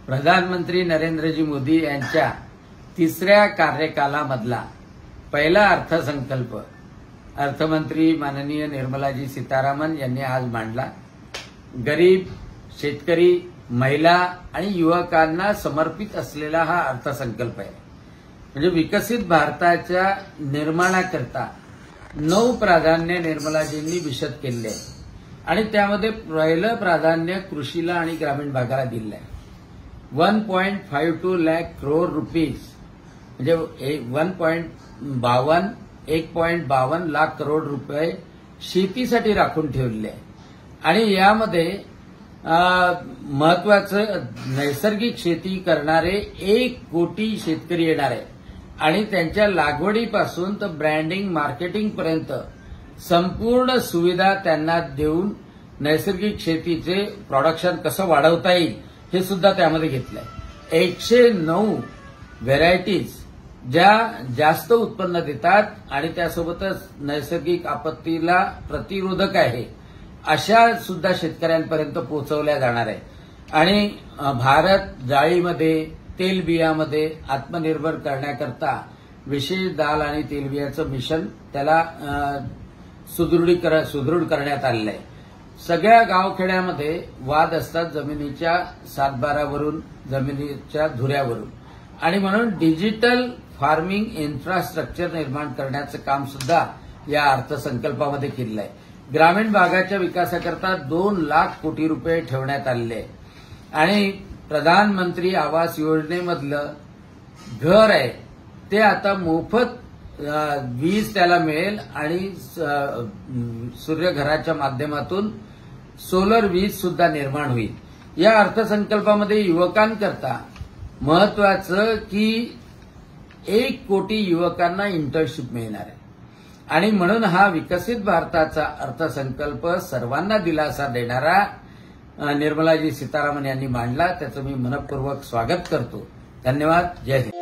प्रधानमंत्री नरेंद्रजी मोदी यांच्या तिसऱ्या कार्यकालामधला पहिला अर्थसंकल्प अर्थमंत्री माननीय निर्मलाजी सीतारामन यांनी आज मांडला। गरीब, शेतकरी, महिला आणि युवकांना समर्पित असलेला हा अर्थसंकल्प आहे। म्हणजे विकसित भारताच्या निर्माणाकरता 9 प्राधान्य निर्मलाजींनी विशद केले आहे आणि त्यामध्ये पहिलं प्राधान्य कृषीला आणि ग्रामीण भागाला दिलं आहे। 1.52 लाख करोड रुपीज म्हणजे 1.52 लाख करोड रुपये शेतीसाठी राखून ठेवले आहे आणि यामध्ये महत्वाचं नैसर्गिक शेती करणारे 1 कोटी शेतकरी येणार आहे आणि त्यांच्या लागवडीपासून तर ब्रँडिंग मार्केटिंग पर्यंत संपूर्ण सुविधा त्यांना देऊन नैसर्गिक शेतीचे प्रोडक्शन कसं वाढवता येईल हे सुद्धा त्यामध्ये घेतलंय। 109 व्हेरायटीज ज्या जास्त उत्पन्न देतात आणि त्यासोबतच नैसर्गिक आपत्तीला प्रतिरोधक आहे अशा सुद्धा शेतकऱ्यांपर्यंत पोहोचवल्या जाणार आहे आणि भारत जाळीमध्ये, तेलबियामध्ये आत्मनिर्भर करण्याकरता विशेष दाल आणि तेलबियाचं मिशन त्याला सुदृढ करण्यात आलेलं आहे। सगळ्या गावखेड्यामध्ये वाद असतात जमिनीच्या सातबारावरून, जमिनीच्या धुऱ्यावरून आणि म्हणून डिजिटल फार्मिंग इन्फ्रास्ट्रक्चर निर्माण करण्याचं काम सुद्धा या अर्थसंकल्पामध्ये केलं आहे। ग्रामीण भागाच्या विकासाकरता 2 लाख कोटी रुपये ठेवण्यात आलेले आहे आणि प्रधानमंत्री आवास योजनेमधलं घर आहे ते आता मोफत वीज त्याला मिळेल आणि सूर्यघराच्या माध्यमातून सोलर वीज सुद्धा निर्माण होईल। या अर्थसंकल्पामध्ये युवकांकरता महत्वाचं की 1 कोटी युवकांना इंटर्नशिप मिळणार आहे आणि म्हणून हा विकसित भारताचा अर्थसंकल्प सर्वांना दिलासा देणारा निर्मलाजी सीतारामन यांनी मांडला। त्याचं मी मनपूर्वक स्वागत करतो। धन्यवाद। जय हिंद।